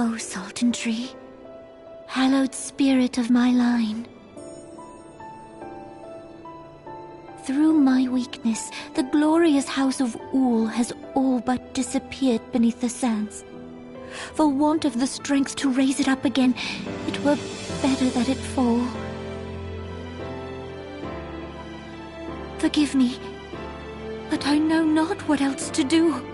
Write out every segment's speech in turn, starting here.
O Sultan Tree, hallowed spirit of my line. Through my weakness, the glorious house of Ul has all but disappeared beneath the sands. For want of the strength to raise it up again, it were better that it fall. Forgive me, but I know not what else to do.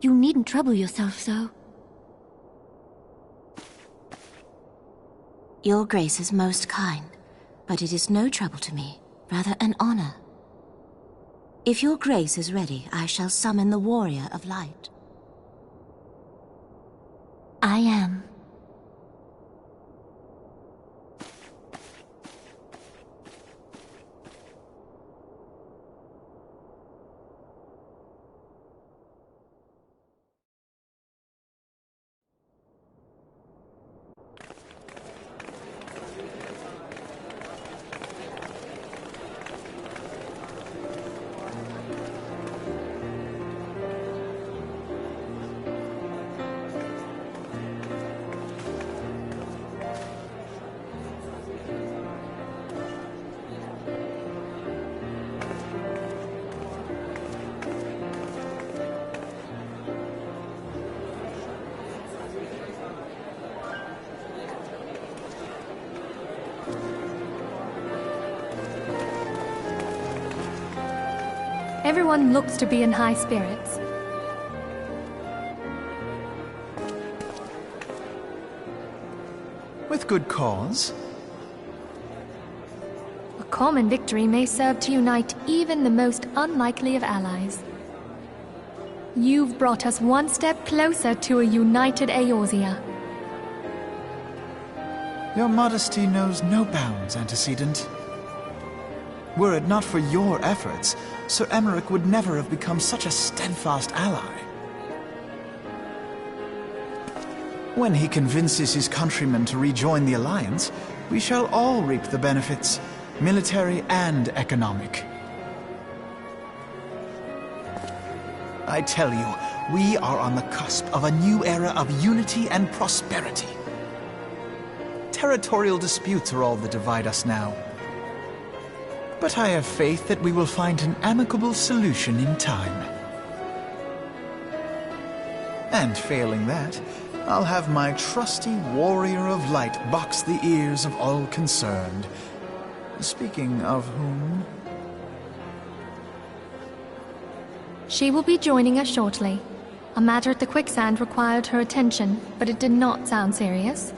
You needn't trouble yourself so. Your Grace is most kind, but it is no trouble to me, rather an honor. If your Grace is ready, I shall summon the Warrior of Light. I am. Everyone looks to be in high spirits. With good cause. A common victory may serve to unite even the most unlikely of allies. You've brought us one step closer to a united Eorzea. Your modesty knows no bounds, Antecedent. Were it not for your efforts, Sir Emmerich would never have become such a steadfast ally. When he convinces his countrymen to rejoin the Alliance, we shall all reap the benefits, military and economic. I tell you, we are on the cusp of a new era of unity and prosperity. Territorial disputes are all that divide us now. But I have faith that we will find an amicable solution in time. And failing that, I'll have my trusty Warrior of Light box the ears of all concerned. Speaking of whom... She will be joining us shortly. A matter at the quicksand required her attention, but it did not sound serious.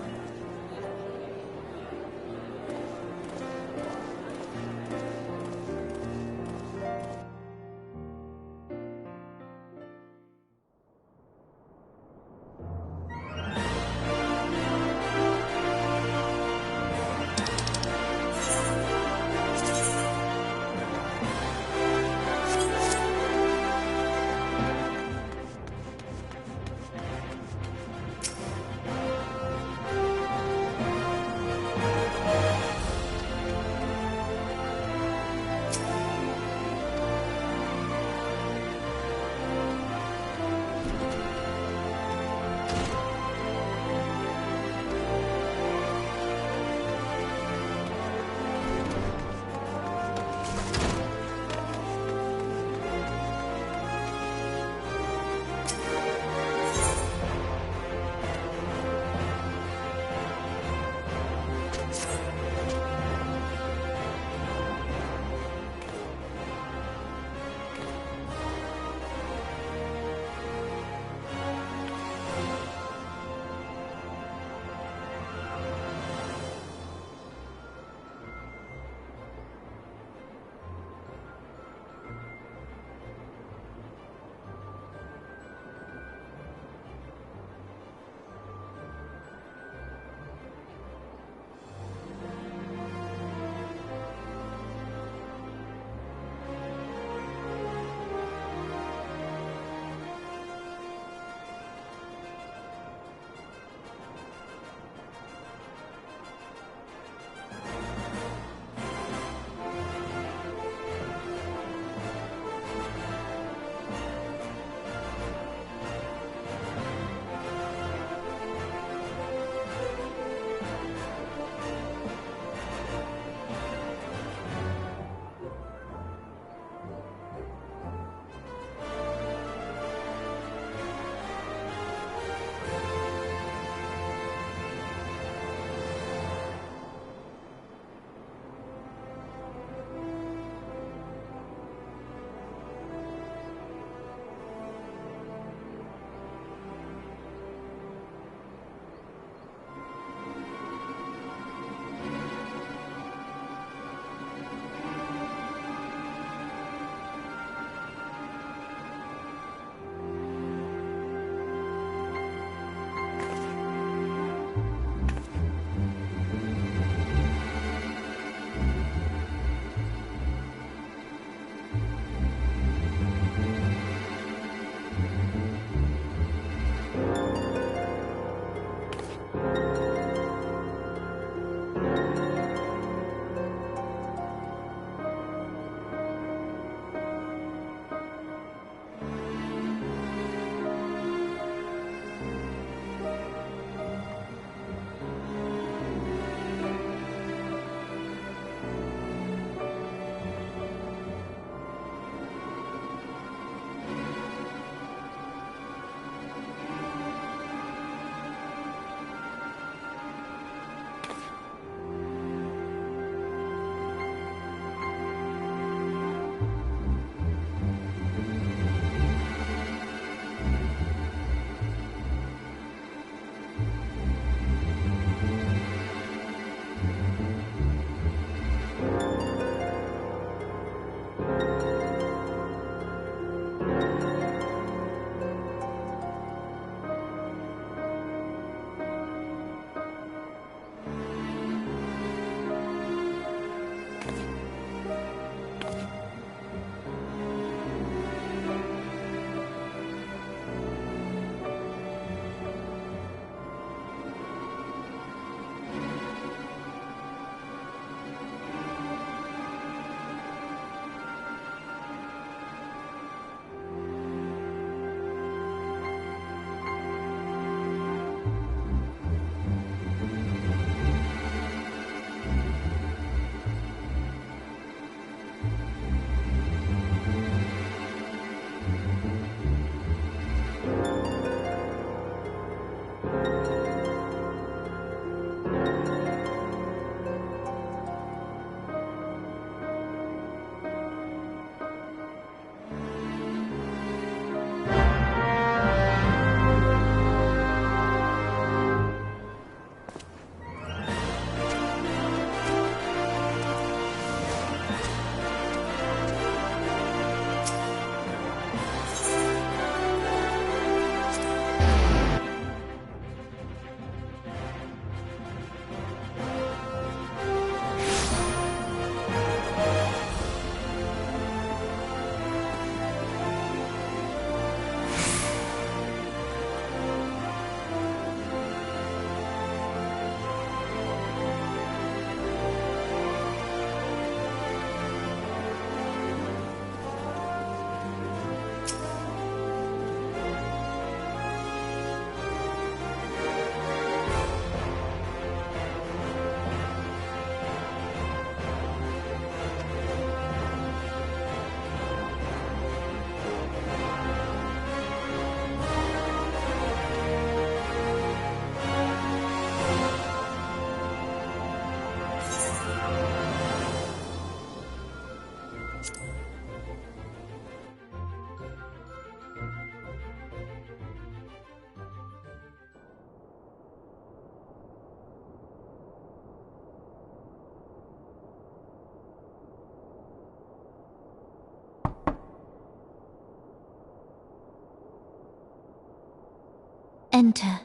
enter.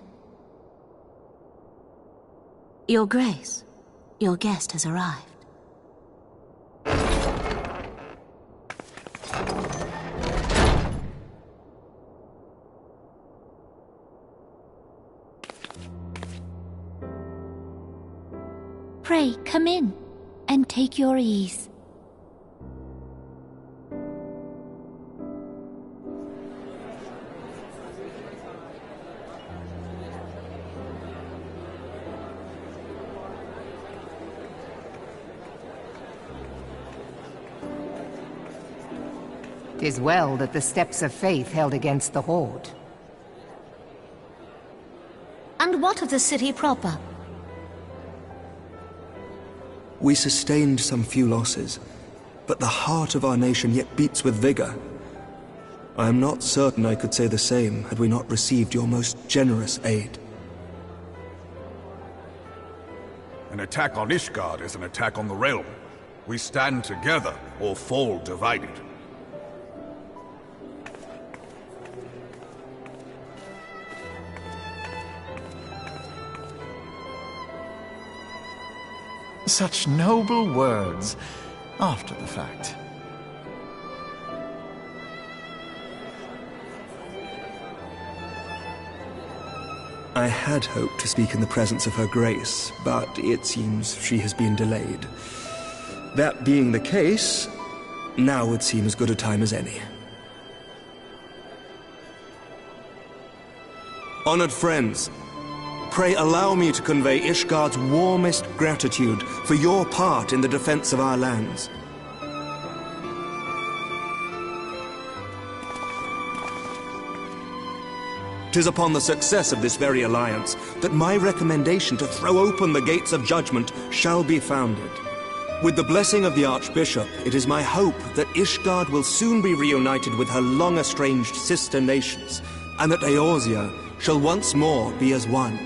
Your Grace, your guest has arrived. Pray, come in, and take your ease. "'Tis well that the steps of faith held against the Horde." And what of the city proper? We sustained some few losses, but the heart of our nation yet beats with vigor. I am not certain I could say the same had we not received your most generous aid. An attack on Ishgard is an attack on the realm. We stand together or fall divided. Such noble words, after the fact. I had hoped to speak in the presence of Her Grace, but it seems she has been delayed. That being the case, now would seem as good a time as any. Honored friends, pray allow me to convey Ishgard's warmest gratitude for your part in the defense of our lands. 'Tis upon the success of this very alliance that my recommendation to throw open the gates of judgment shall be founded. With the blessing of the Archbishop, it is my hope that Ishgard will soon be reunited with her long-estranged sister nations, and that Eorzea shall once more be as one.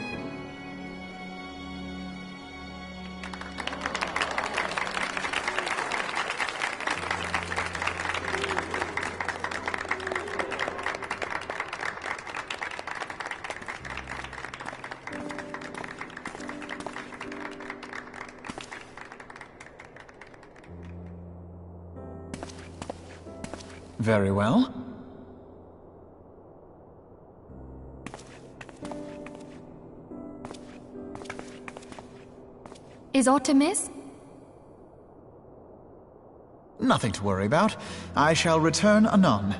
Very well. Is aught amiss? Nothing to worry about. I shall return anon.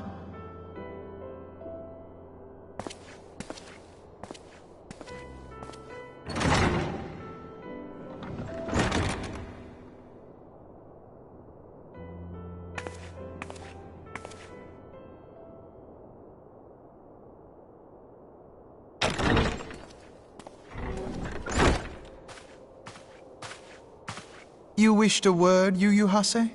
You wished a word, Yu Hase?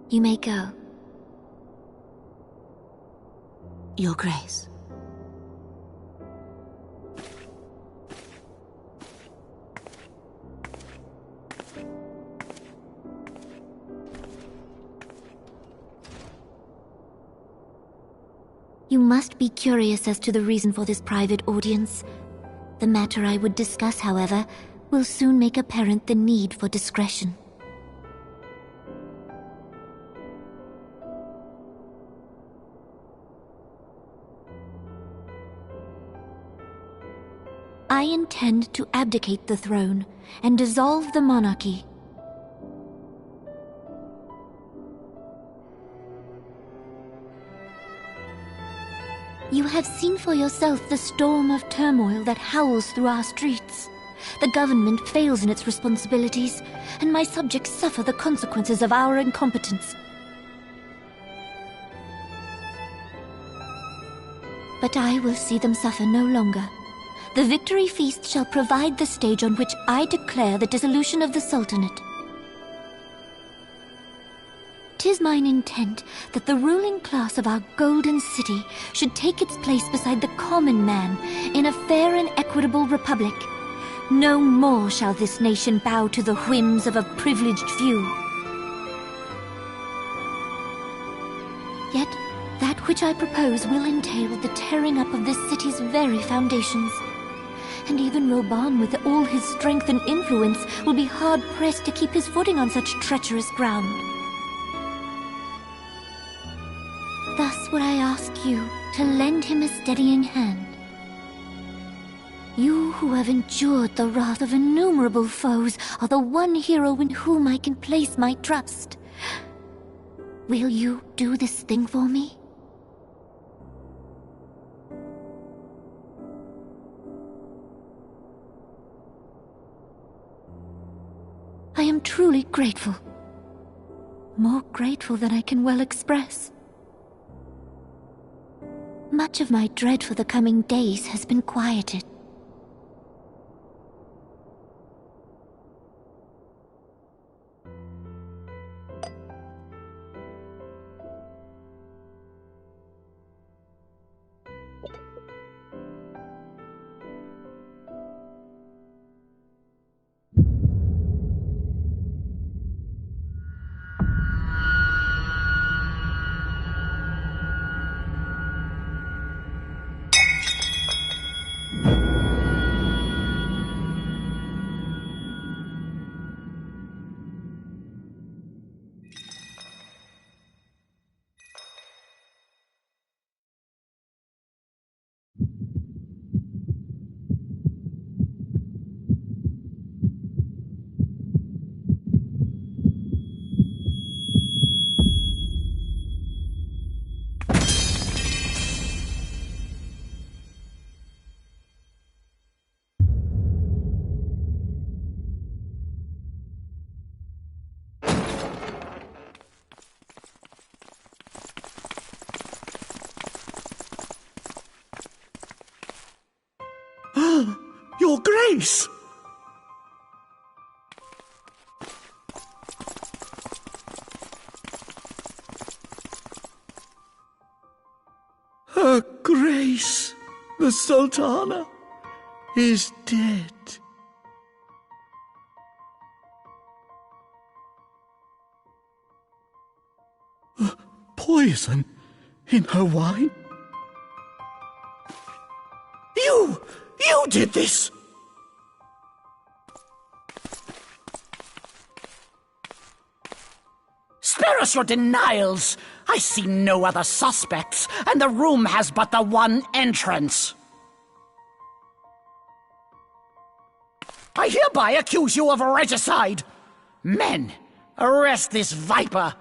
You may go. Your Grace. You must be curious as to the reason for this private audience. The matter I would discuss, however, will soon make apparent the need for discretion. I intend to abdicate the throne and dissolve the monarchy. You have seen for yourself the storm of turmoil that howls through our streets. The government fails in its responsibilities, and my subjects suffer the consequences of our incompetence. But I will see them suffer no longer. The victory feast shall provide the stage on which I declare the dissolution of the Sultanate. 'Tis is mine intent that the ruling class of our golden city should take its place beside the common man in a fair and equitable republic. No more shall this nation bow to the whims of a privileged few. Yet, that which I propose will entail the tearing up of this city's very foundations. And even Roban, with all his strength and influence, will be hard-pressed to keep his footing on such treacherous ground. Thus would I ask you to lend him a steadying hand. You who have endured the wrath of innumerable foes are the one hero in whom I can place my trust. Will you do this thing for me? I am truly grateful. More grateful than I can well express. Much of my dread for the coming days has been quieted. Your Grace! Her Grace, the Sultana, is dead. Poison in her wine? You did this! Spare us your denials! I see no other suspects, and the room has but the one entrance. I hereby accuse you of regicide! Men, arrest this viper!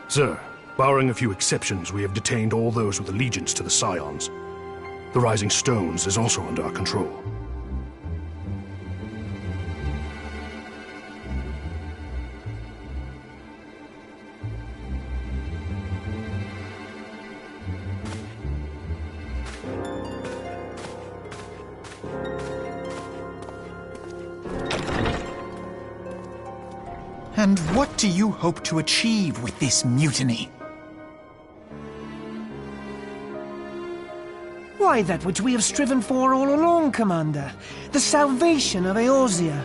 Sir, barring a few exceptions, we have detained all those with allegiance to the Scions. The Rising Stones is also under our control. And what do you hope to achieve with this mutiny? Why, that which we have striven for all along, Commander. The salvation of Eorzea.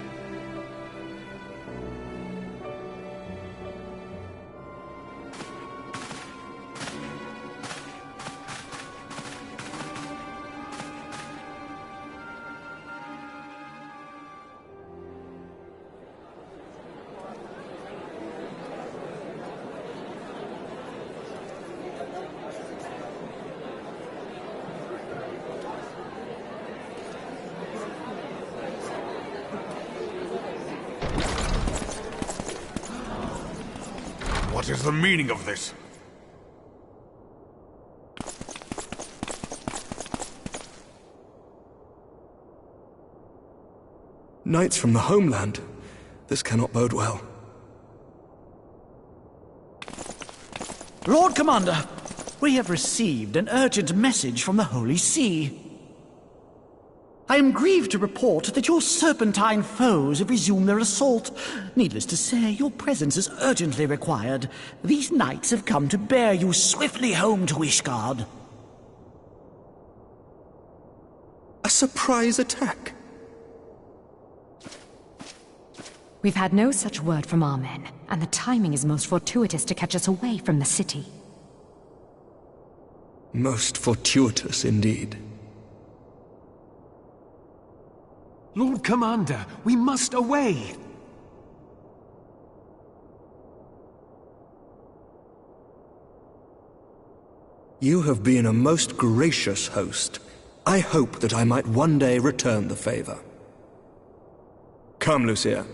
What is the meaning of this? Knights from the homeland. This cannot bode well. Lord Commander, we have received an urgent message from the Holy See. I am grieved to report that your serpentine foes have resumed their assault. Needless to say, your presence is urgently required. These knights have come to bear you swiftly home to Ishgard. A surprise attack? We've had no such word from our men, and the timing is most fortuitous to catch us away from the city. Most fortuitous indeed. Lord Commander, we must away! You have been a most gracious host. I hope that I might one day return the favor. Come, Lucia.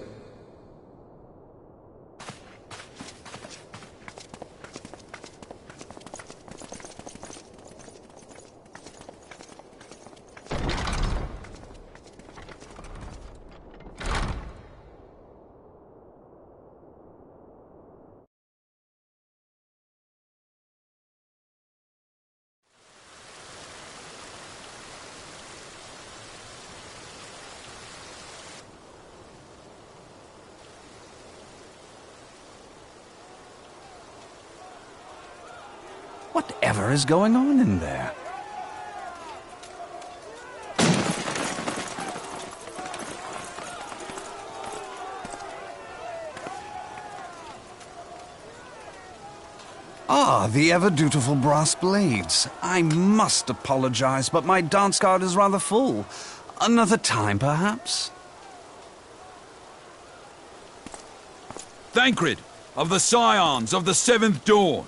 Whatever is going on in there? Ah, the ever-dutiful brass blades. I must apologize, but my dance card is rather full. Another time, perhaps? Thancred, of the Scions of the Seventh Dawn.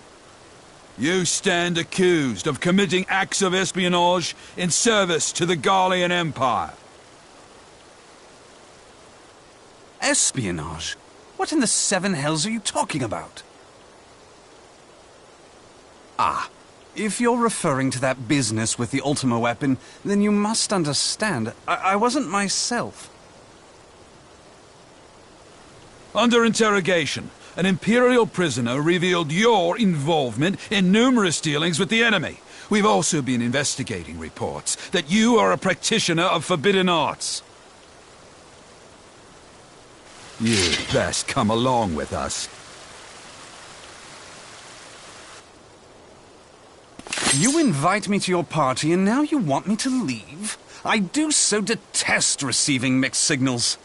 You stand accused of committing acts of espionage in service to the Garlean Empire. Espionage? What in the seven hells are you talking about? Ah, if you're referring to that business with the Ultima weapon, then you must understand, I wasn't myself. Under interrogation, an Imperial prisoner revealed your involvement in numerous dealings with the enemy. We've also been investigating reports that you are a practitioner of forbidden arts. You'd best come along with us. You invite me to your party and now you want me to leave? I do so detest receiving mixed signals.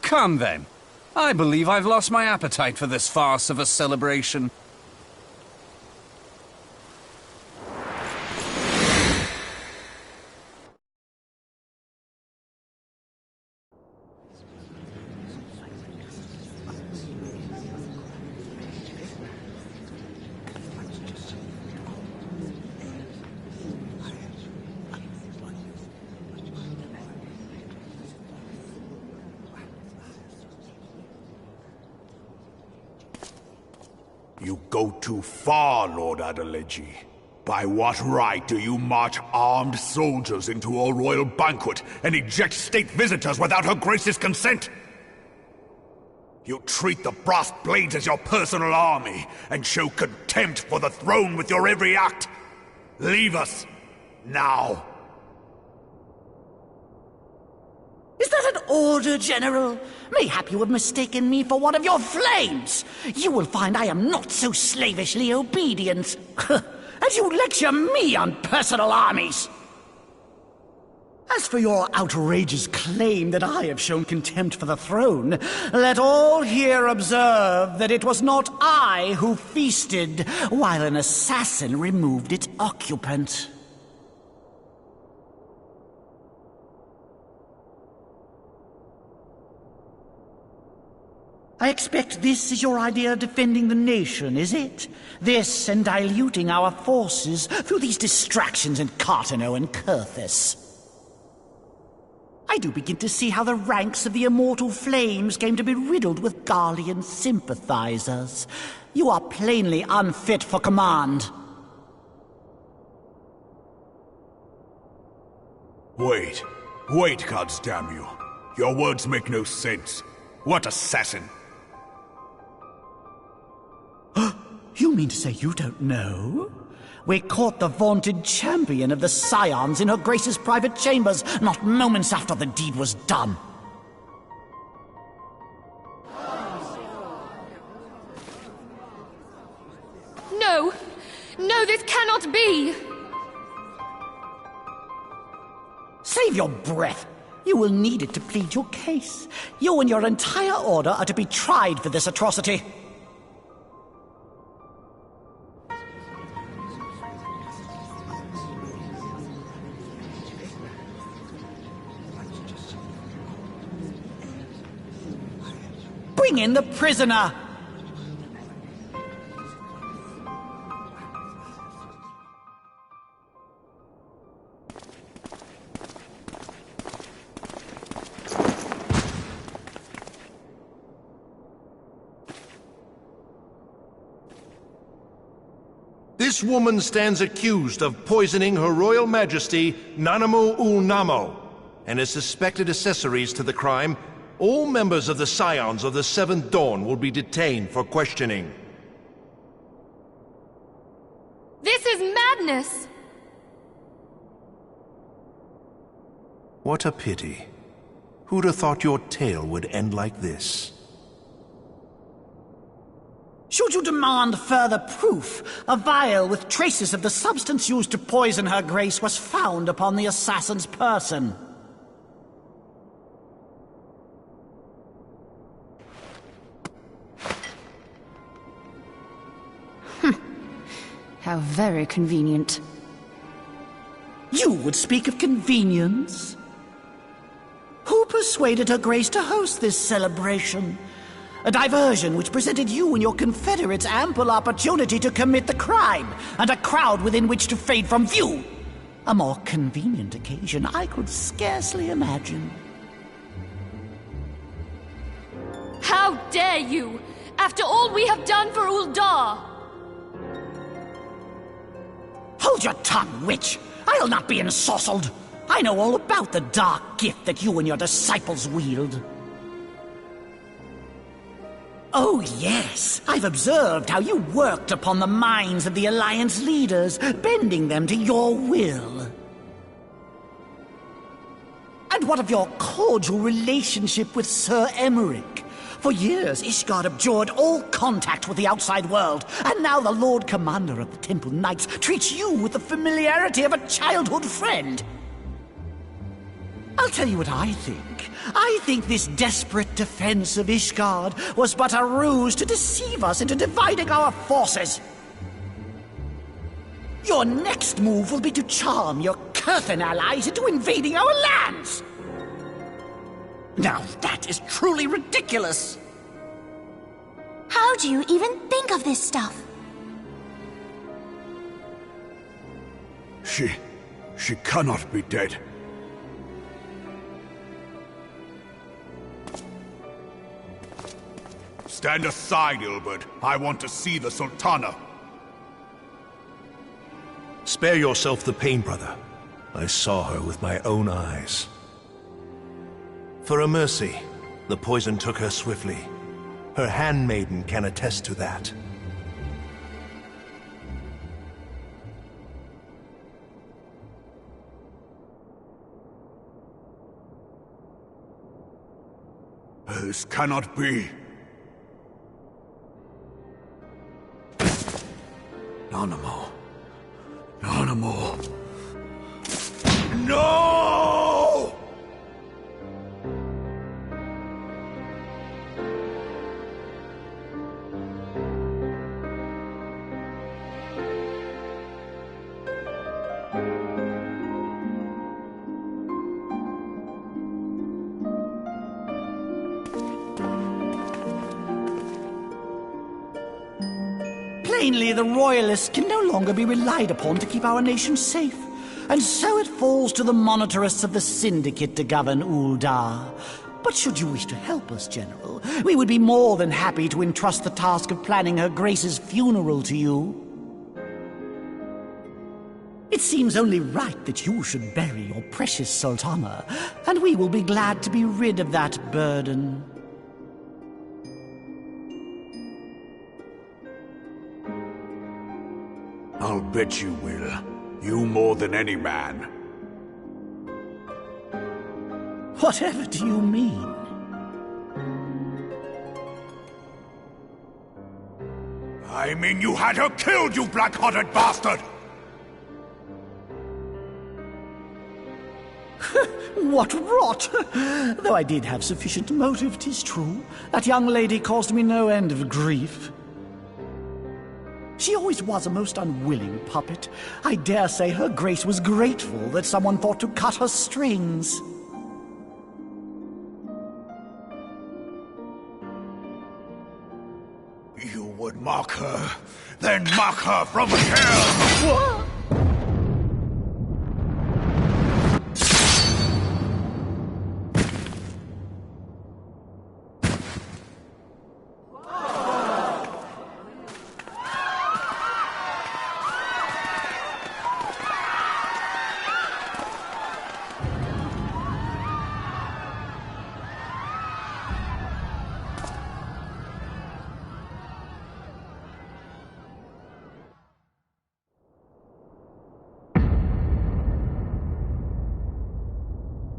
Come then. I believe I've lost my appetite for this farce of a celebration. You go too far, Lord Adeleji. By what right do you march armed soldiers into a royal banquet and eject state visitors without Her Grace's consent? You treat the brass blades as your personal army and show contempt for the throne with your every act. Leave us, now. Is that an order, General? Mayhap you have mistaken me for one of your flames. You will find I am not so slavishly obedient. As you lecture me on personal armies. As for your outrageous claim that I have shown contempt for the throne, let all here observe that it was not I who feasted while an assassin removed its occupant. I expect this is your idea of defending the nation, is it? This and diluting our forces through these distractions in Cartano and Kurthis. I I do begin to see how the ranks of the immortal flames came to be riddled with Garlean sympathizers. You are plainly unfit for command. Wait, goddamn you. Your words make no sense. What assassin? You mean to say you don't know? We caught the vaunted champion of the Scions in her Grace's private chambers, not moments after the deed was done. No! No, this cannot be! Save your breath. You will need it to plead your case. You and your entire order are to be tried for this atrocity. Bring in the prisoner! This woman stands accused of poisoning Her Royal Majesty Nanamu Ul Namo, and as suspected accessories to the crime, all members of the Scions of the Seventh Dawn will be detained for questioning. This is madness! What a pity. Who'd have thought your tale would end like this? Should you demand further proof, a vial with traces of the substance used to poison Her Grace was found upon the assassin's person. How very convenient. You would speak of convenience? Who persuaded Her Grace to host this celebration? A diversion which presented you and your confederates ample opportunity to commit the crime, and a crowd within which to fade from view. A more convenient occasion I could scarcely imagine. How dare you! After all we have done for Uldar! Hold your tongue, witch! I'll not be ensorcelled! I know all about the dark gift that you and your disciples wield. Oh, yes. I've observed how you worked upon the minds of the Alliance leaders, bending them to your will. And what of your cordial relationship with Sir Emmerich? For years, Ishgard abjured all contact with the outside world, and now the Lord Commander of the Temple Knights treats you with the familiarity of a childhood friend. I'll tell you what I think. I think this desperate defense of Ishgard was but a ruse to deceive us into dividing our forces. Your next move will be to charm your Kurthan allies into invading our lands. Now that is truly ridiculous. How do you even think of this stuff? She cannot be dead. Stand aside, Ilbert. I want to see the Sultana. Spare yourself the pain, brother. I saw her with my own eyes. For a mercy, the poison took her swiftly. Her handmaiden can attest to that. This cannot be. Nanamu. Nanamu. No! Plainly, the Royalists can no longer be relied upon to keep our nation safe. and so it falls to the monitorists of the Syndicate to govern Uldar. But should you wish to help us, General, we would be more than happy to entrust the task of planning Her Grace's funeral to you. It seems only right that you should bury your precious Sultana, and we will be glad to be rid of that burden. I'll bet you will. You more than any man. Whatever do you mean? I mean you had her killed, you black-hearted bastard! What rot! Though I did have sufficient motive, 'tis true. That young lady caused me no end of grief. She always was a most unwilling puppet. I dare say Her Grace was grateful that someone thought to cut her strings. You would mock her, then mock her from hell! What?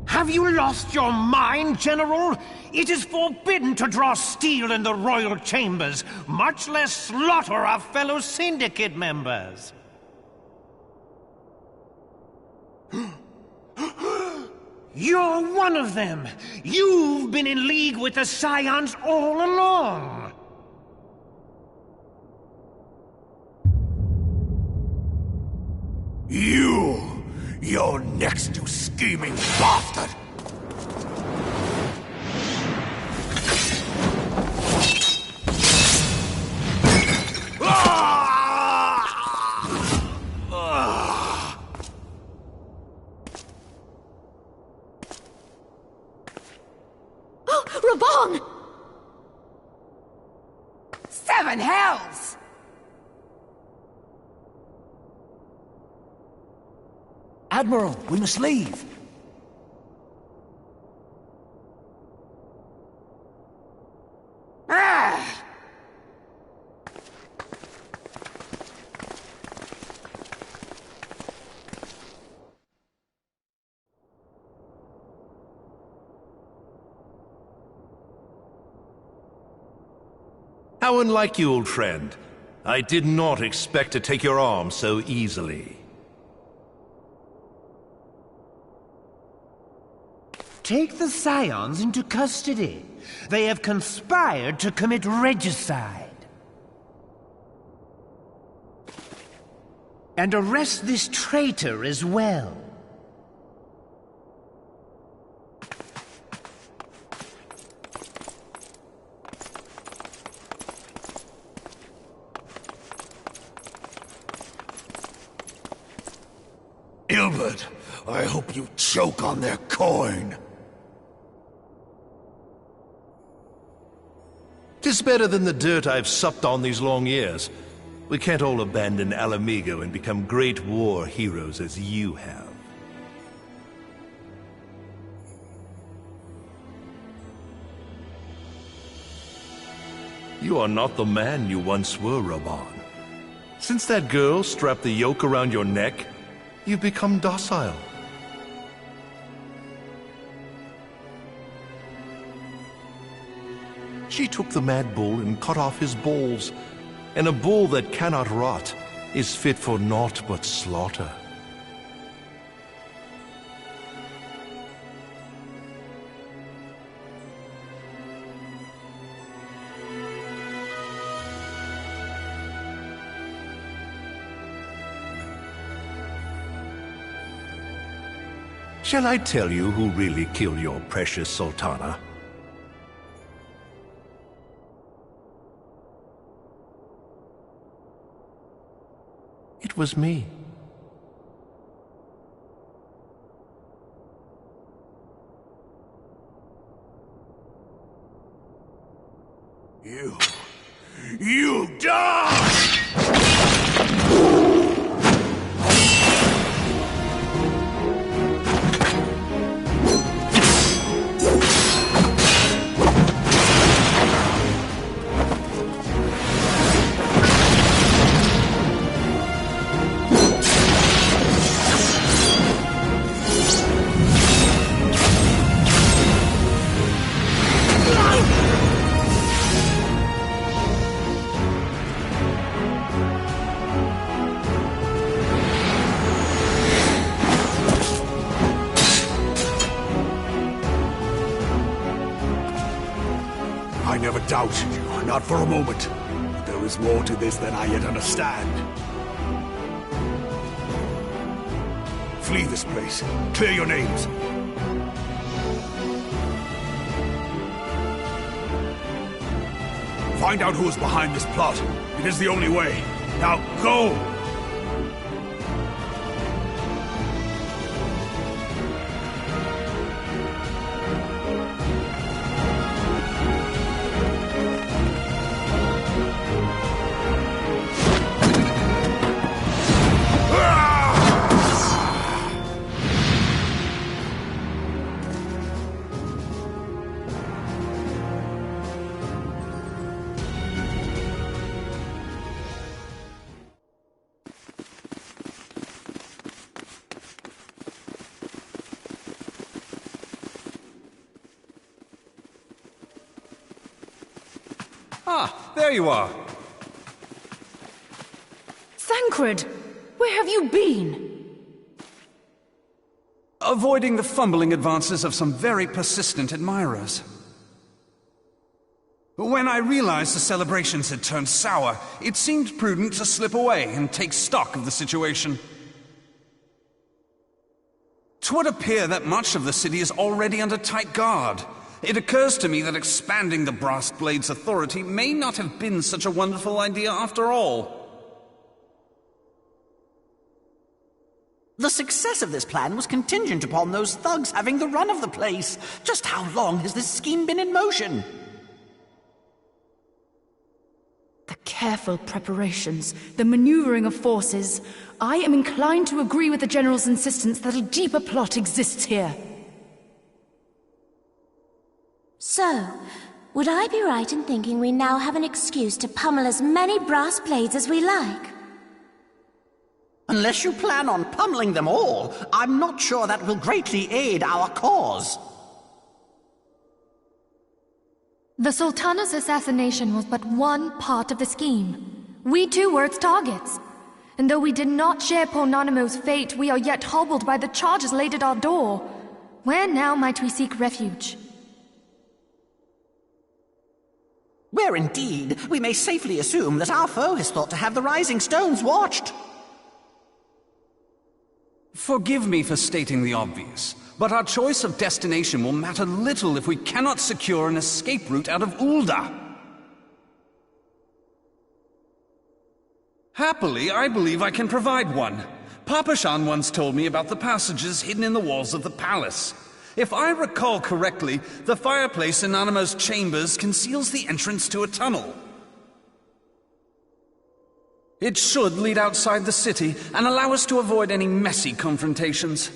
Have you lost your mind, General? It is forbidden to draw steel in the royal chambers, much less slaughter our fellow Syndicate members. You're one of them! You've been in league with the Scions all along! You're next, you scheming bastard! Oh, Raban! 7 hells! Admiral, we must leave. Ah! How unlike you, old friend. I did not expect to take your arm so easily. Take the Scions into custody. They have conspired to commit regicide. And arrest this traitor as well. Ilbert, I hope you choke on their coin. 'Tis better than the dirt I've supped on these long years. We can't all abandon Alamigo and become great war heroes as you have. You are not the man you once were, Raban. Since that girl strapped the yoke around your neck, you've become docile. She took the mad bull and cut off his balls, and a bull that cannot rot is fit for naught but slaughter. Shall I tell you who really killed your precious Sultana? It was me. You die! I never doubted you, not for a moment. But there is more to this than I yet understand. Flee this place. Clear your names. Find out who is behind this plot. It is the only way. Now go! Ah, there you are. Thancred! Where have you been? Avoiding the fumbling advances of some very persistent admirers. When I realized the celebrations had turned sour, it seemed prudent to slip away and take stock of the situation. 'Twould appear that much of the city is already under tight guard. It occurs to me that expanding the Brass Blade's authority may not have been such a wonderful idea after all. The success of this plan was contingent upon those thugs having the run of the place. Just how long has this scheme been in motion? The careful preparations, the maneuvering of forces. I am inclined to agree with the General's insistence that a deeper plot exists here. So, would I be right in thinking we now have an excuse to pummel as many brass blades as we like? Unless you plan on pummeling them all, I'm not sure that will greatly aid our cause. The Sultana's assassination was but one part of the scheme. We too were its targets. And though we did not share poor Nanamo's fate, we are yet hobbled by the charges laid at our door. Where now might we seek refuge? Where indeed, we may safely assume that our foe has thought to have the Rising Stones watched. Forgive me for stating the obvious, but our choice of destination will matter little if we cannot secure an escape route out of Ulda. Happily, I believe I can provide one. Papashan once told me about the passages hidden in the walls of the palace. If I recall correctly, the fireplace in Nanamo's chambers conceals the entrance to a tunnel. It should lead outside the city and allow us to avoid any messy confrontations.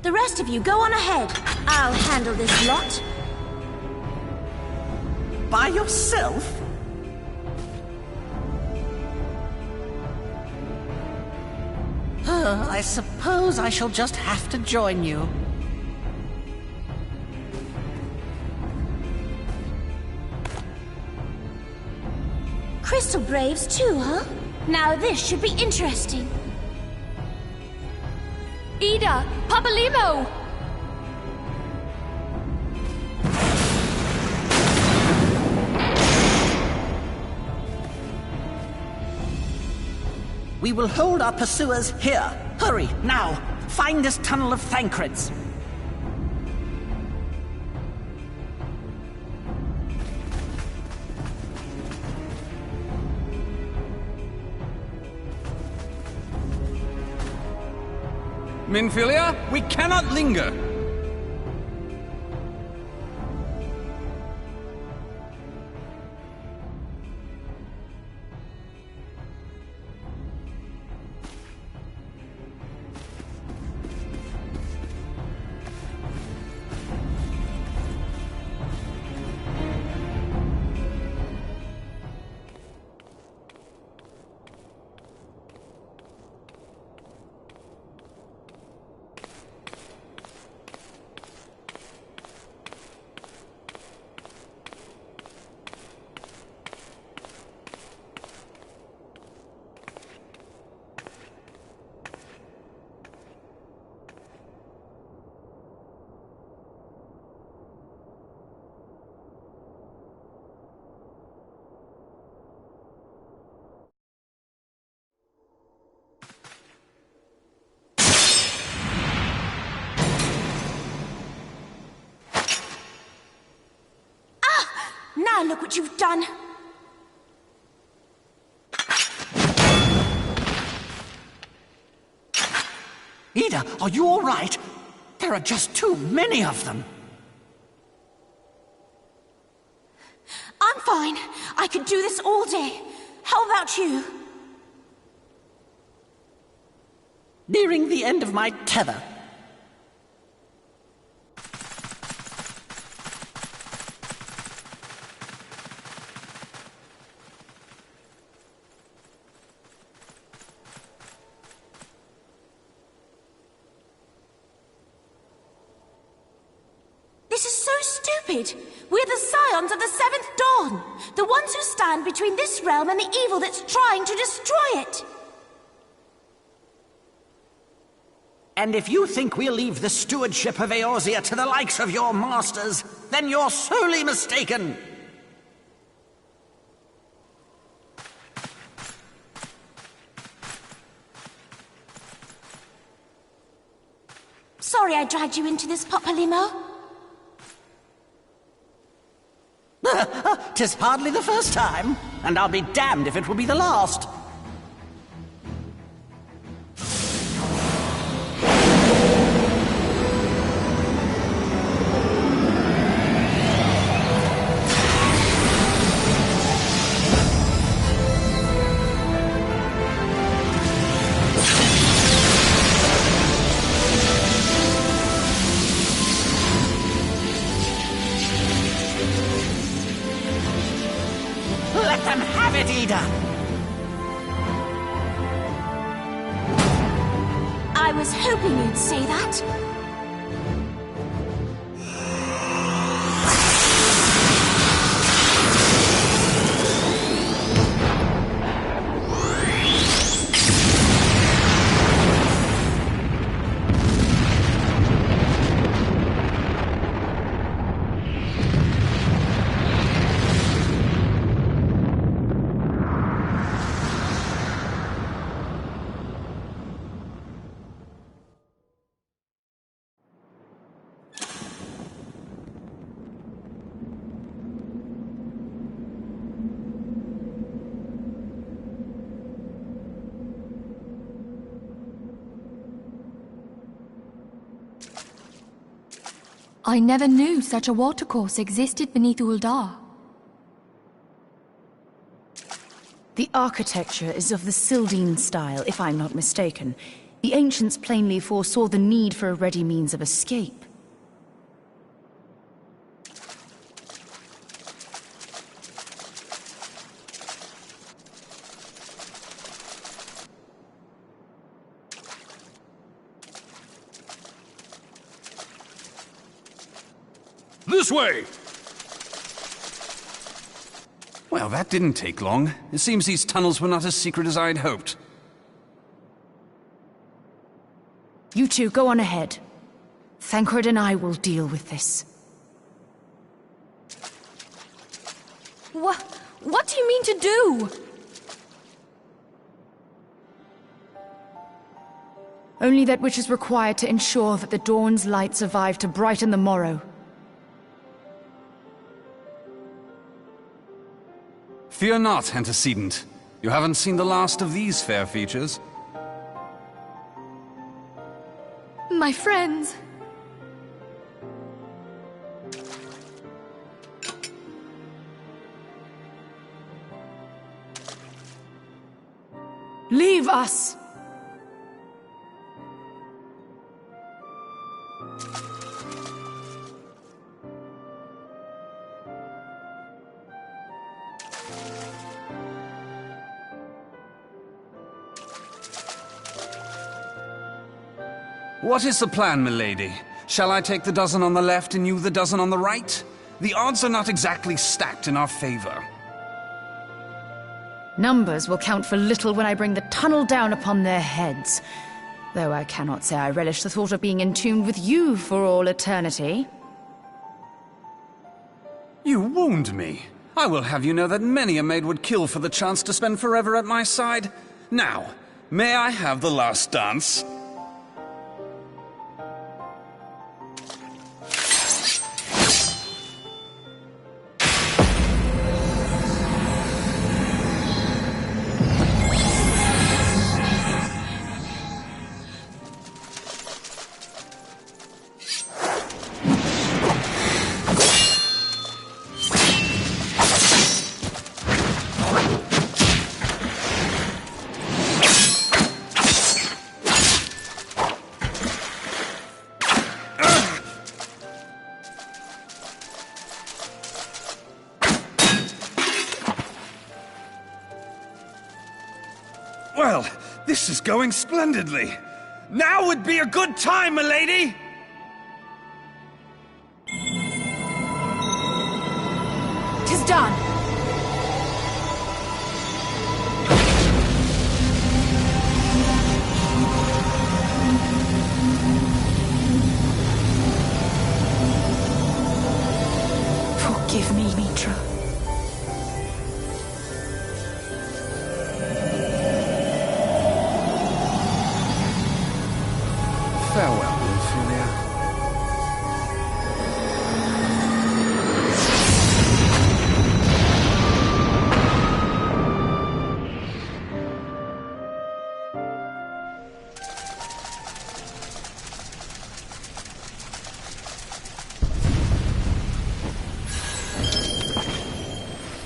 The rest of you, go on ahead. I'll handle this lot. By yourself? I suppose I shall just have to join you. Crystal Braves too, huh? Now this should be interesting. Ida! Papalimo! We will hold our pursuers here. Hurry, now! Find this tunnel of Thancred's. Minfilia, we cannot linger! Now look what you've done! Ida, are you all right? There are just too many of them. I'm fine. I could do this all day. How about you? Nearing the end of my tether. This is so stupid! We're the scions of the Seventh Dawn! The ones who stand between this realm and the evil that's trying to destroy it! And if you think we'll leave the stewardship of Eorzea to the likes of your masters, then you're sorely mistaken! Sorry I dragged you into this, Popolimo. 'Tis hardly the first time, and I'll be damned if it will be the last. Let them have it, Ida! I was hoping you'd say that. I never knew such a watercourse existed beneath Uldar. The architecture is of the Sildine style, if I'm not mistaken. The ancients plainly foresaw the need for a ready means of escape. This way! Well, that didn't take long. It seems these tunnels were not as secret as I'd hoped. You two, go on ahead. Thancred and I will deal with this. What do you mean to do? Only that which is required to ensure that the dawn's light survive to brighten the morrow. Fear not, antecedent. You haven't seen the last of these fair features. My friends. Leave us! What is the plan, milady? Shall I take the dozen on the left and you the dozen on the right? The odds are not exactly stacked in our favor. Numbers will count for little when I bring the tunnel down upon their heads. Though I cannot say I relish the thought of being entombed with you for all eternity. You wound me. I will have you know that many a maid would kill for the chance to spend forever at my side. Now, may I have the last dance? Well, this is going splendidly. Now would be a good time, milady! 'Tis done! Forgive me, Mitra. Farewell, Ophelia.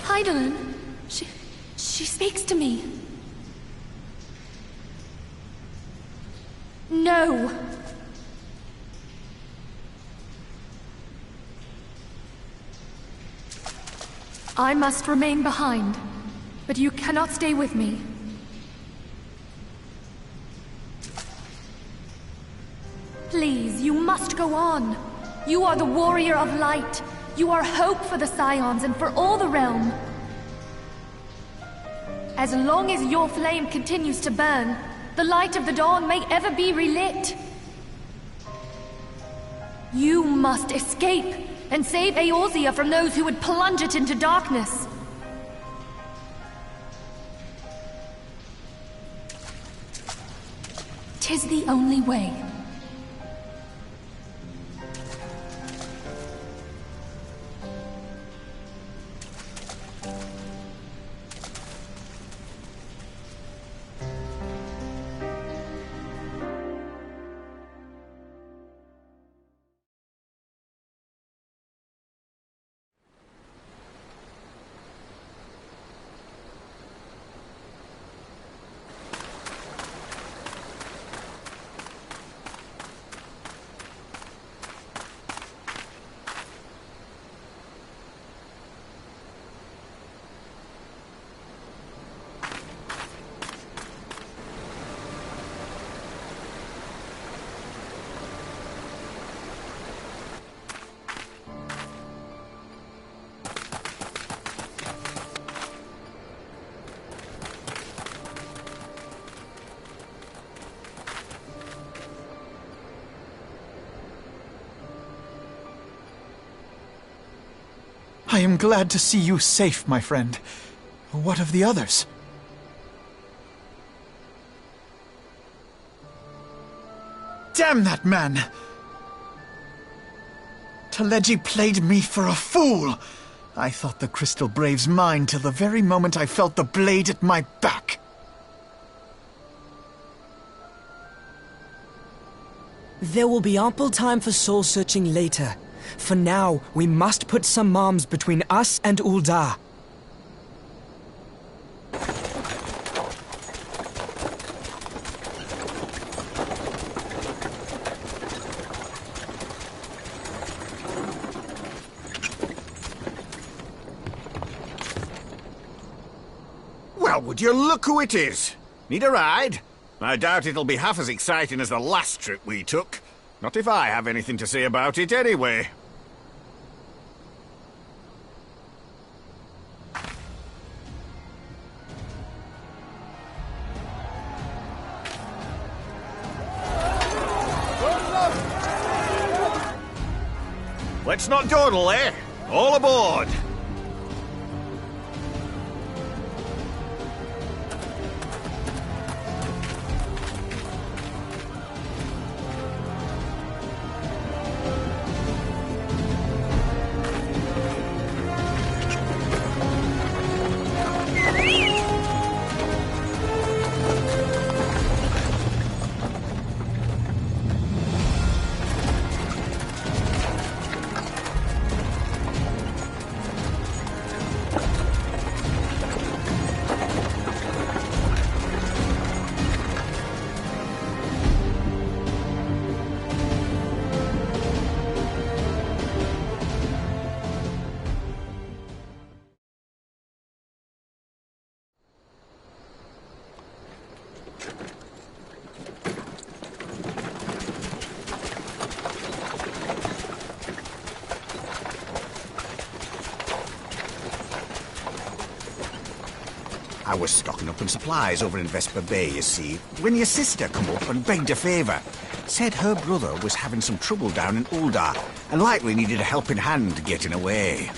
Hydaelyn, she speaks to me. No! I must remain behind, but you cannot stay with me. Please, you must go on. You are the warrior of light. You are hope for the Scions and for all the realm. As long as your flame continues to burn, the light of the dawn may ever be relit. You must escape and save Eorzea from those who would plunge it into darkness. "'Tis the only way. I am glad to see you safe, my friend. What of the others? Damn that man! Taleji played me for a fool! I thought the Crystal Brave's mine till the very moment I felt the blade at my back. There will be ample time for soul-searching later. For now, we must put some arms between us and Ul'dah. Well, would you look who it is? Need a ride? I doubt it'll be half as exciting as the last trip we took. Not if I have anything to say about it anyway. Let's not dawdle, eh? All aboard! I was stocking up on supplies over in Vesper Bay, you see, when your sister come up and begged a favour. Said her brother was having some trouble down in Ul'dah, and likely needed a helping hand getting away.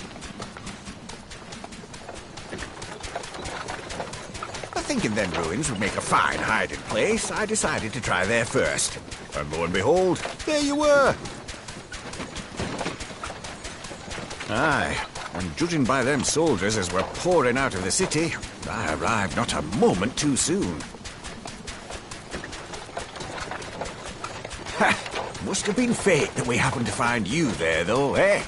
Thinking them ruins would make a fine hiding place, I decided to try there first. And lo and behold, there you were! Aye, and judging by them soldiers as were pouring out of the city, I arrived not a moment too soon. Ha! Must have been fate that we happened to find you there, though, eh?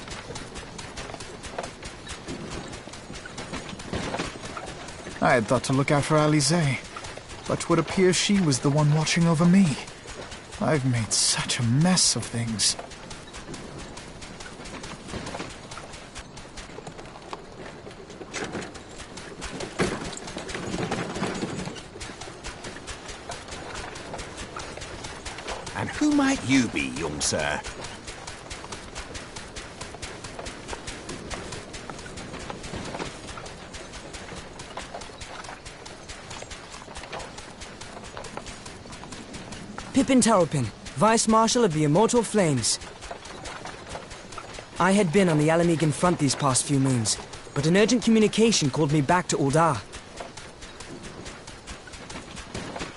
I had thought to look out for Alize, but would appear she was the one watching over me. I've made such a mess of things. And who might you be, young sir? Pippin Taropin, Vice Marshal of the Immortal Flames. I had been on the Alamegan front these past few moons, but an urgent communication called me back to Ul'dah.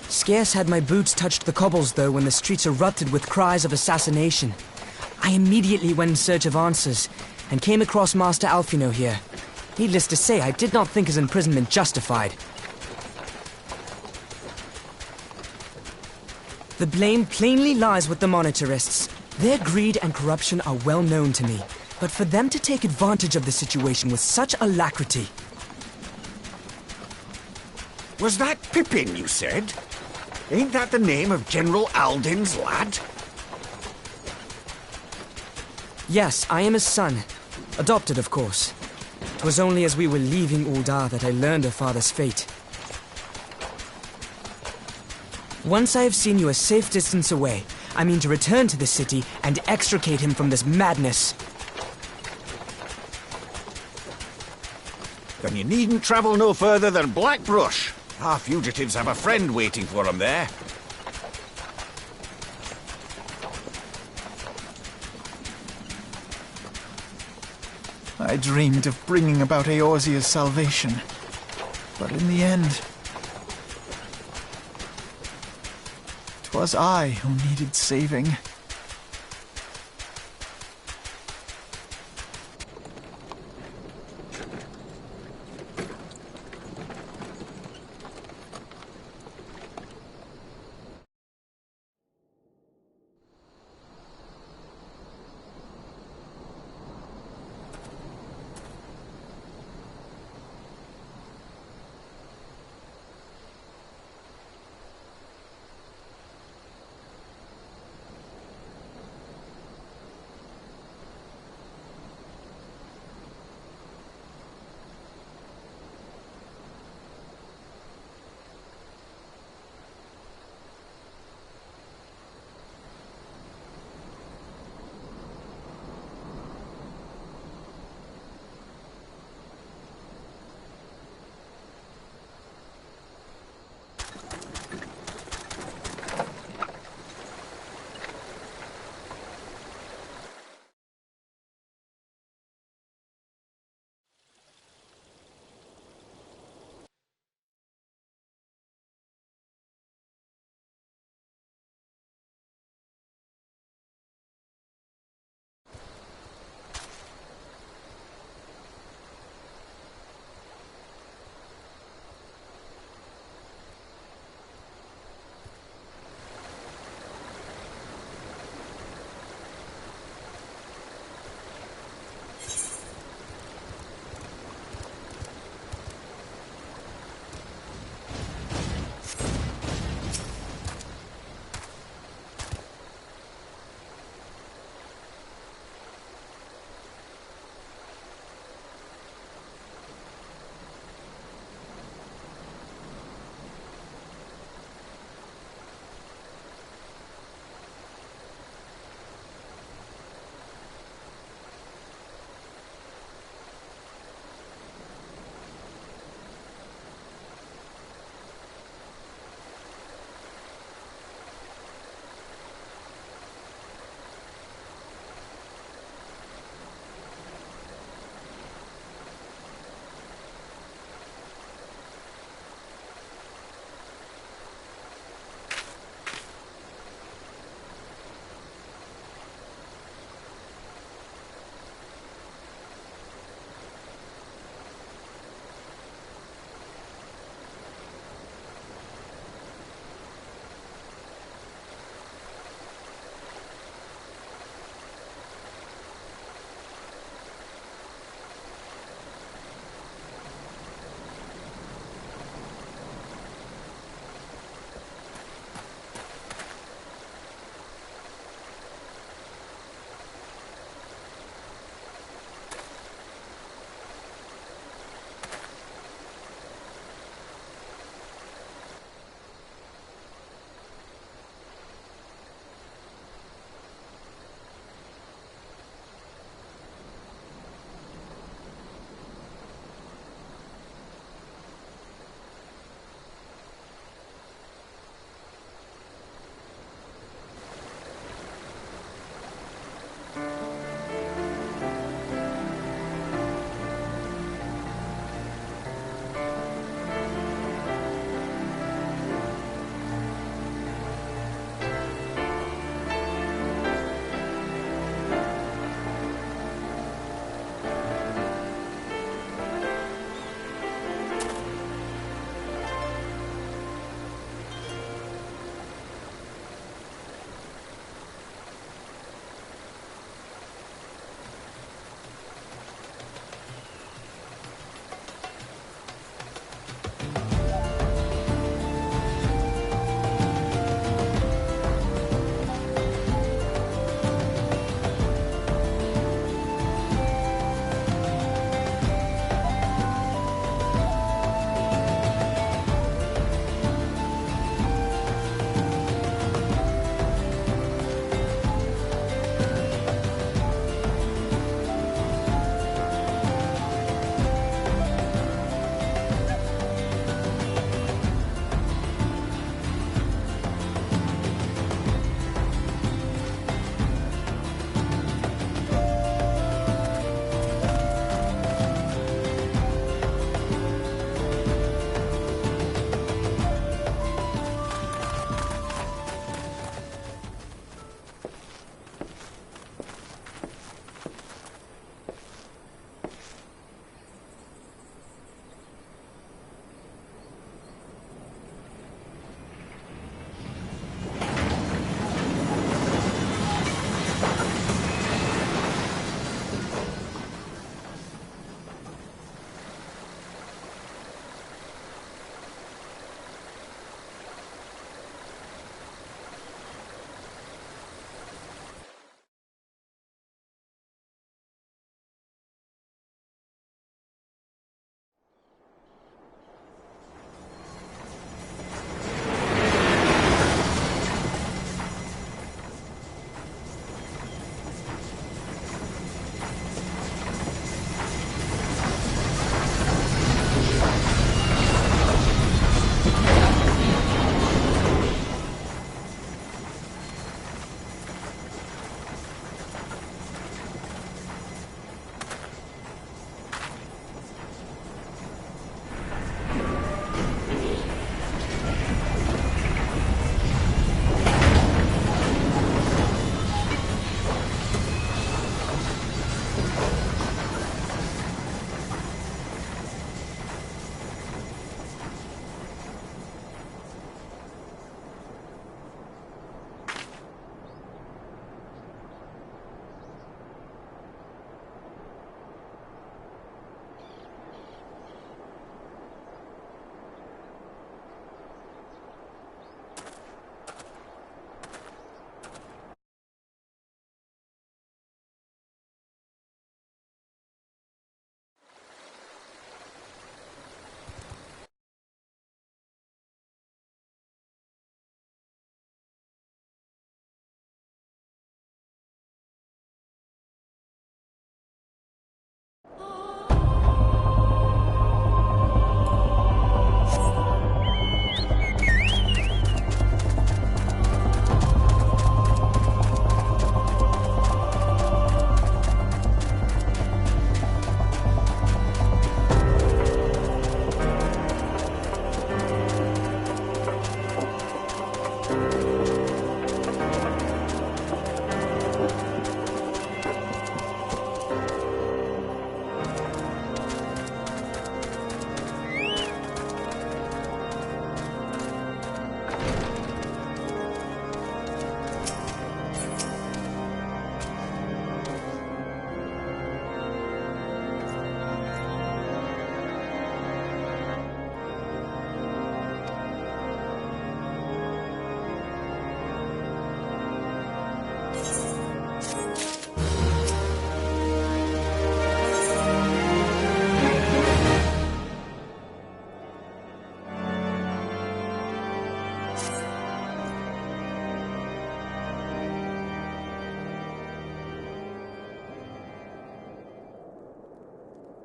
Scarce had my boots touched the cobbles, though, when the streets erupted with cries of assassination. I immediately went in search of answers, and came across Master Alfino here. Needless to say, I did not think his imprisonment justified. The blame plainly lies with the Monitarists. Their greed and corruption are well known to me, but for them to take advantage of the situation with such alacrity... Was that Pippin, you said? Ain't that the name of General Alden's lad? Yes, I am his son. Adopted, of course. 'Twas only as we were leaving Ul'dah that I learned of father's fate. Once I have seen you a safe distance away, I mean to return to the city and extricate him from this madness. Then you needn't travel no further than Blackbrush. Our fugitives have a friend waiting for them there. I dreamed of bringing about Eorzea's salvation, but in the end... 'Twas I who needed saving.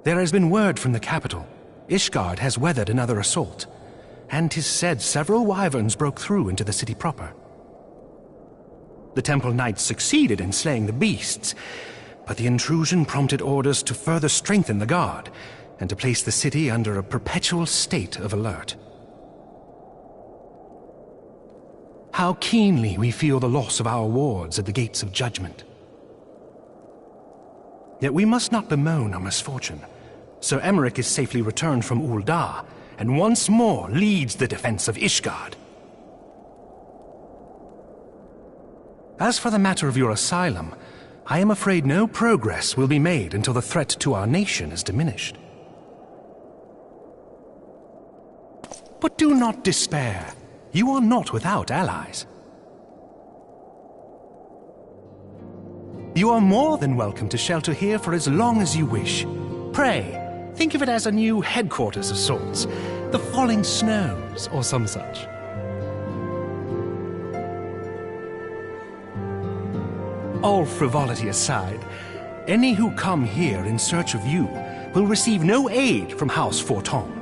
There has been word from the capital. Ishgard has weathered another assault, and 'tis said several wyverns broke through into the city proper. The Temple Knights succeeded in slaying the beasts, but the intrusion prompted orders to further strengthen the guard, and to place the city under a perpetual state of alert. How keenly we feel the loss of our wards at the gates of judgment. Yet we must not bemoan our misfortune. Sir Emmerich is safely returned from Ul'dah, and once more leads the defense of Ishgard. As for the matter of your asylum, I am afraid no progress will be made until the threat to our nation is diminished. But do not despair. You are not without allies. You are more than welcome to shelter here for as long as you wish. Pray, think of it as a new headquarters of sorts. The Falling Snows, or some such. All frivolity aside, any who come here in search of you will receive no aid from House Forton.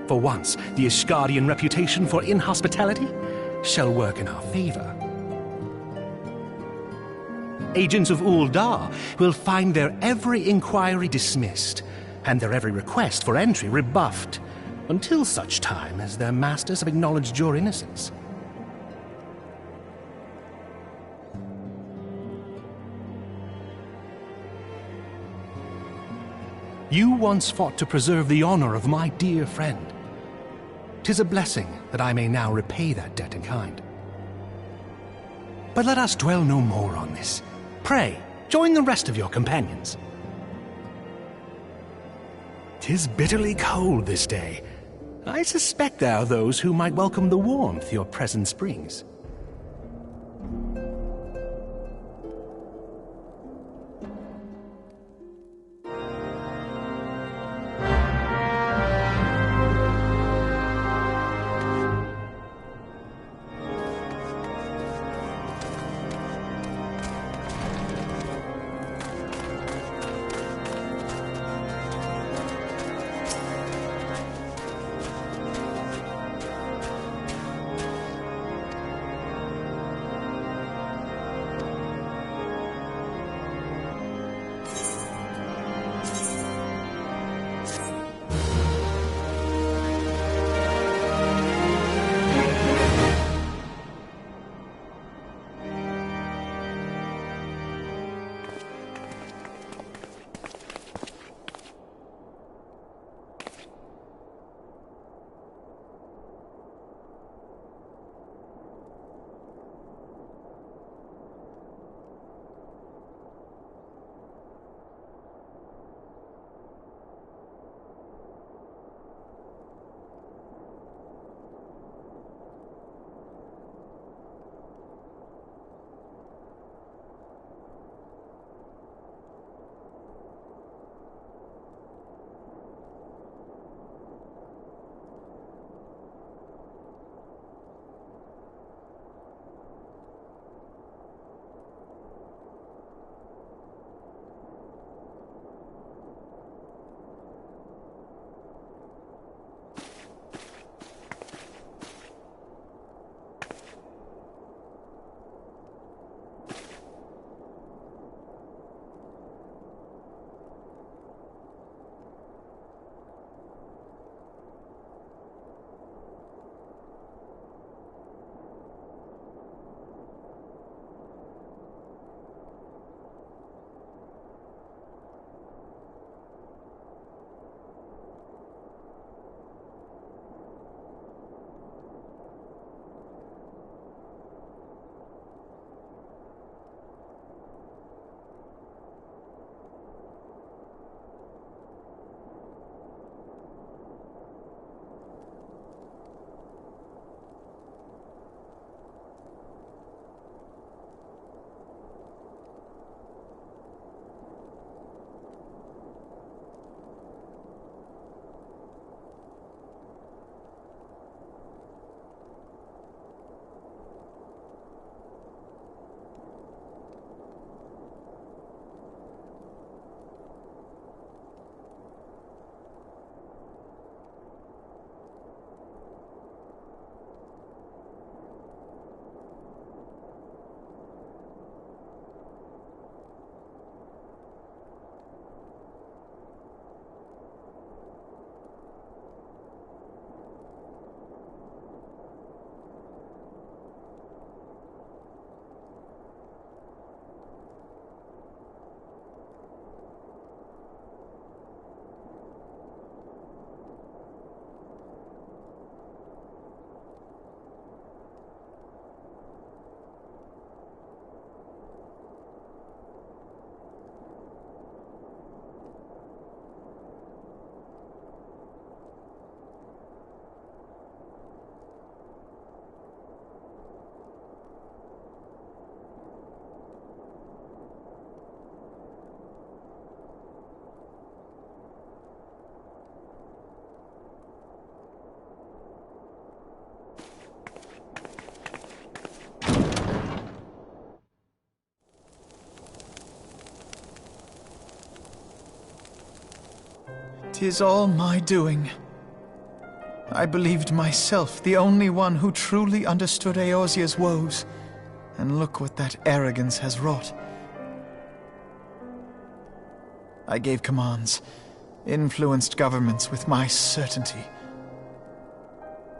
For once, the Ishgardian reputation for inhospitality shall work in our favor. Agents of Ul'dah will find their every inquiry dismissed, and their every request for entry rebuffed, until such time as their masters have acknowledged your innocence. You once fought to preserve the honor of my dear friend. 'Tis a blessing that I may now repay that debt in kind. But let us dwell no more on this. Pray, join the rest of your companions. 'Tis bitterly cold this day. I suspect there are those who might welcome the warmth your presence brings. 'Tis all my doing. I believed myself the only one who truly understood Eorzea's woes, and look what that arrogance has wrought. I gave commands, influenced governments with my certainty.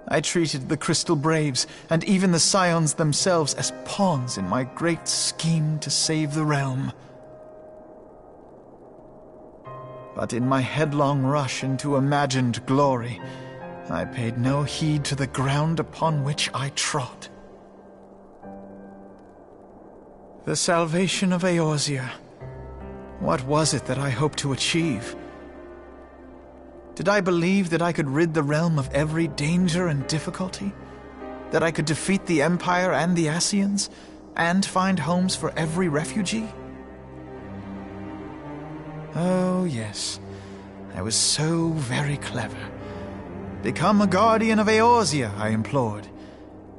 I treated the Crystal Braves and even the Scions themselves as pawns in my great scheme to save the realm. But in my headlong rush into imagined glory, I paid no heed to the ground upon which I trod. The salvation of Eorzea. What was it that I hoped to achieve? Did I believe that I could rid the realm of every danger and difficulty? That I could defeat the Empire and the Ascians, and find homes for every refugee? Oh, yes. I was so very clever. Become a guardian of Eorzea, I implored,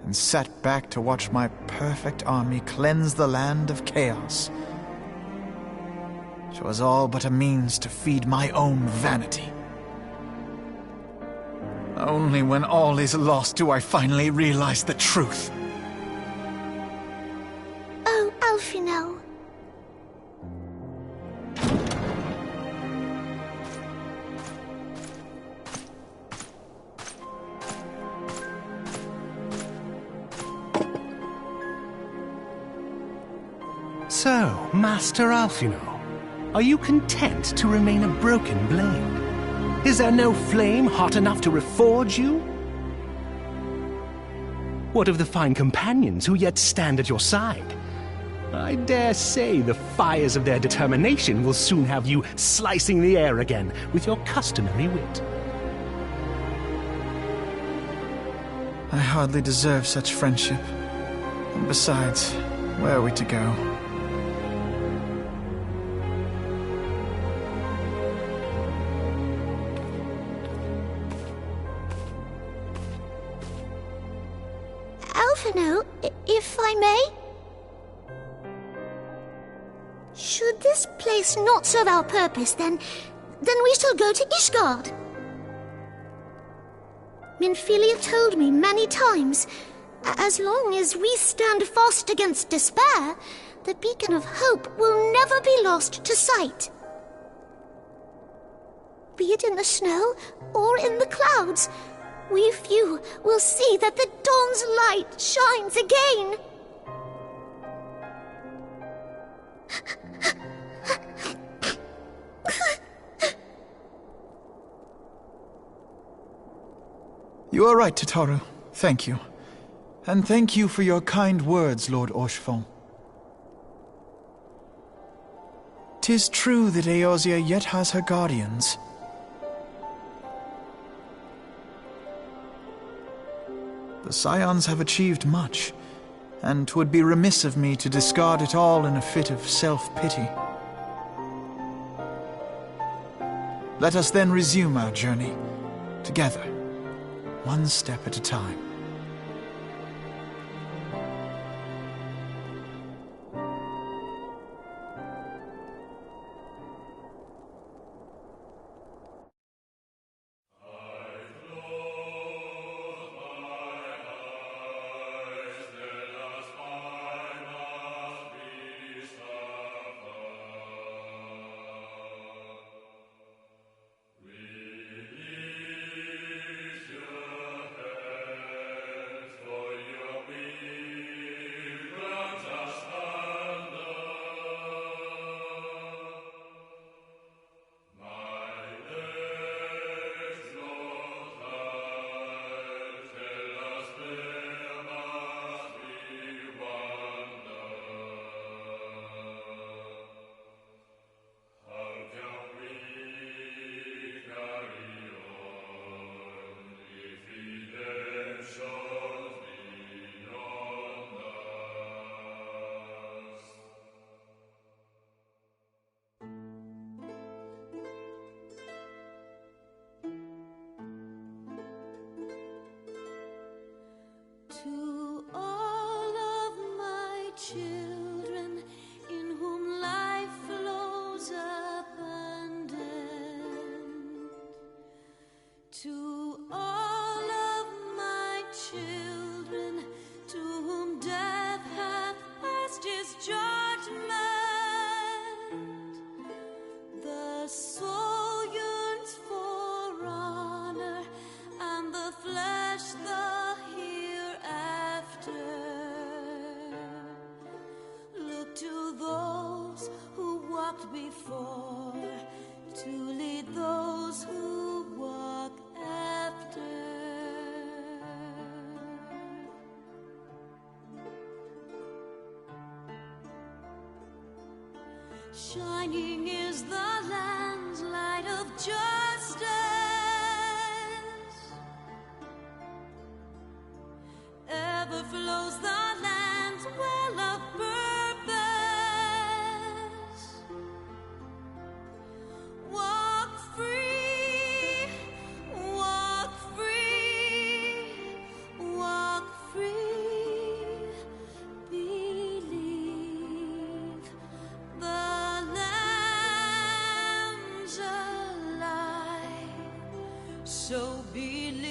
and sat back to watch my perfect army cleanse the land of chaos. 'Twas all but a means to feed my own vanity. Only when all is lost do I finally realize the truth. Oh, Alphinaud. So, Master Alphinaud, are you content to remain a broken blade? Is there no flame hot enough to reforge you? What of the fine companions who yet stand at your side? I dare say the fires of their determination will soon have you slicing the air again with your customary wit. I hardly deserve such friendship. And besides, where are we to go? Alphinaud, if I may? Should this place not serve our purpose, then we shall go to Ishgard. Minfilia told me many times, as long as we stand fast against despair, the beacon of hope will never be lost to sight. Be it in the snow or in the clouds, we few will see that the dawn's light shines again. You are right, Tataru. Thank you. And thank you for your kind words, Lord Orchefon. 'Tis true that Eorzea yet has her guardians. The Scions have achieved much, and 'twould be remiss of me to discard it all in a fit of self-pity. Let us then resume our journey, together, one step at a time. Shining is the land's light of justice. Ever flows the land's well of purpose. Walk free, walk free, walk free. Believe the lamb's alive. So believe.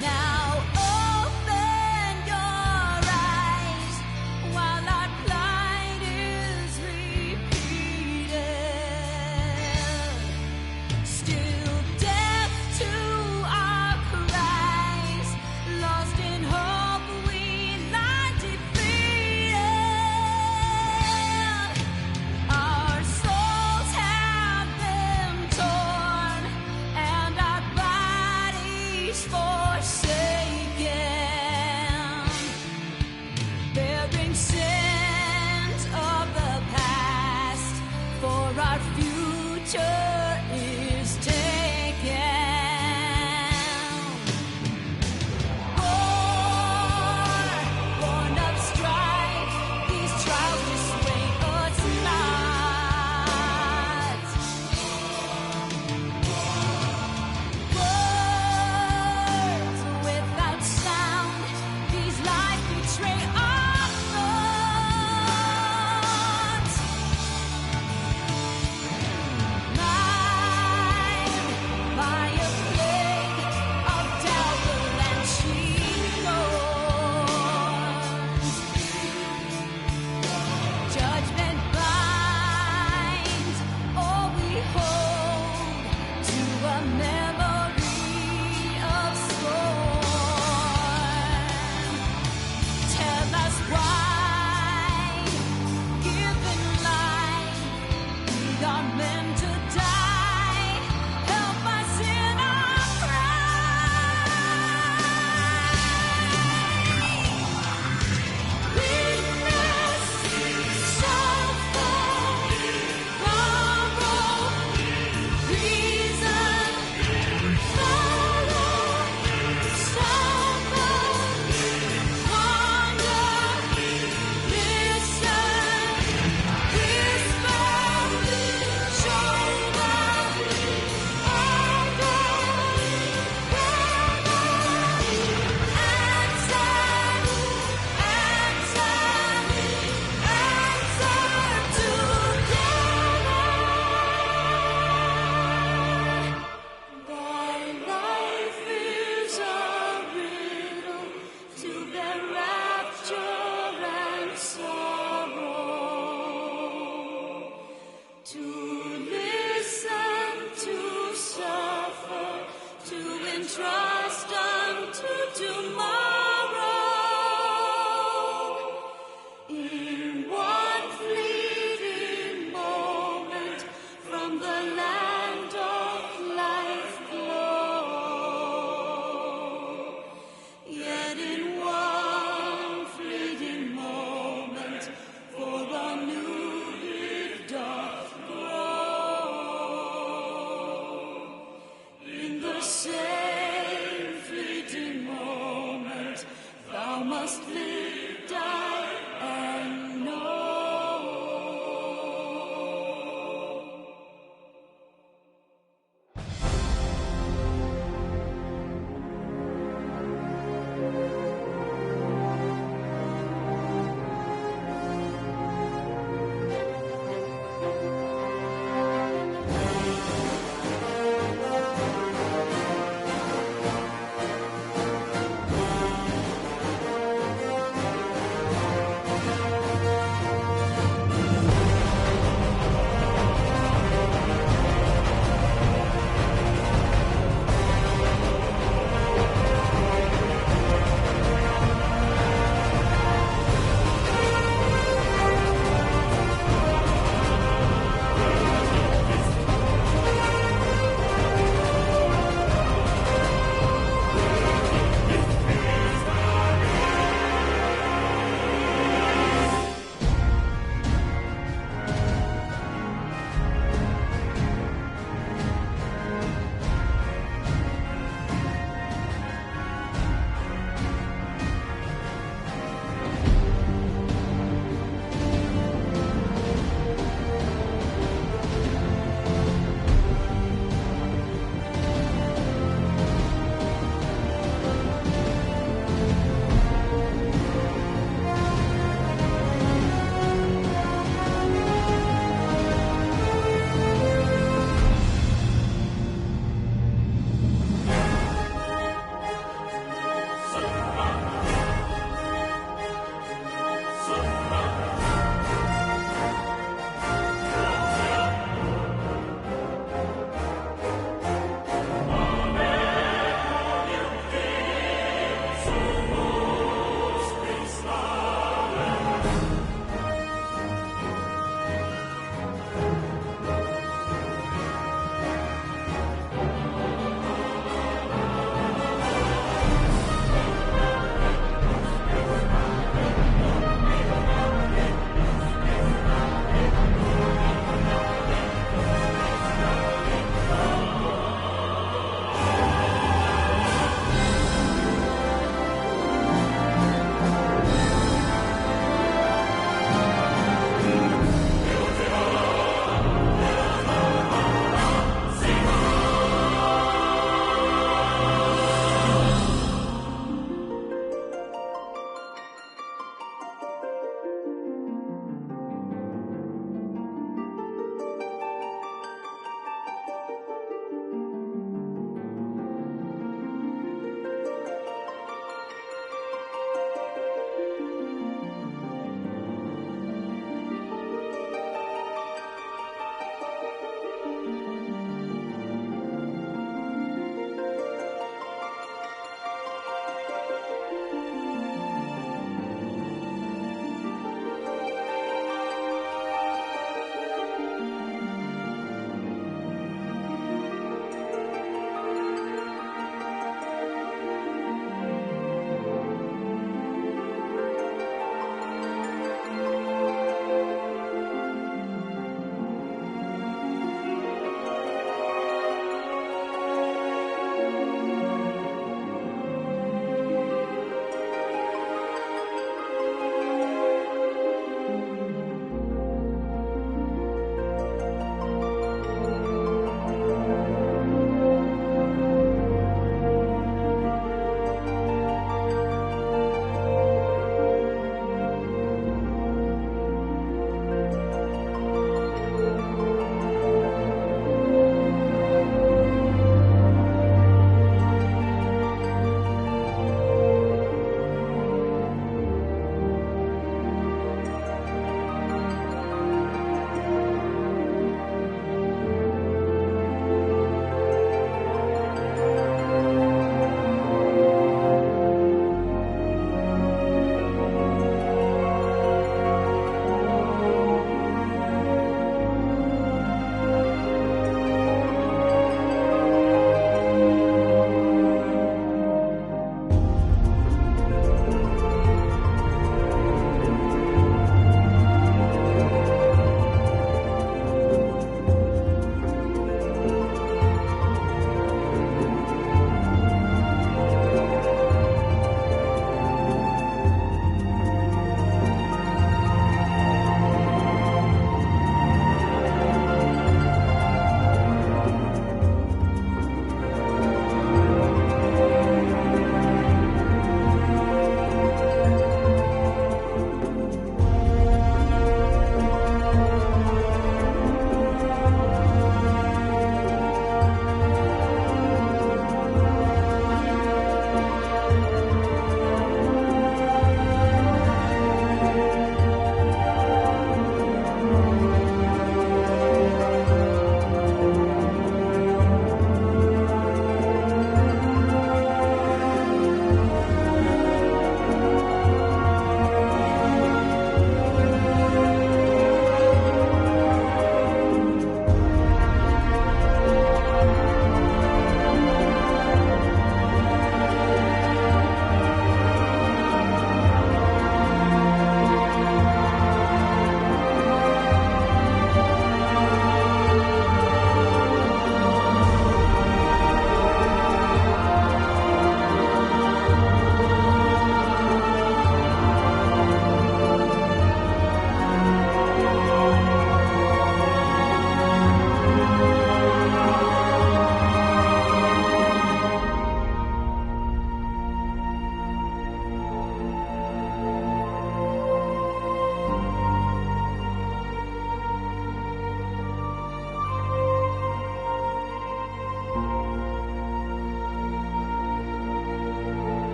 Now open your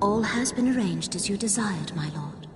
All has been arranged as you desired, my lord.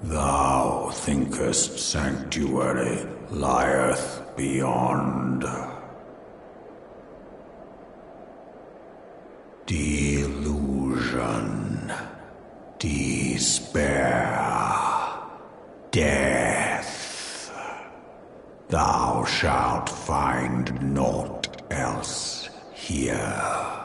Thou thinkest sanctuary lieth beyond. Delusion, despair, death. Thou shalt find naught else here.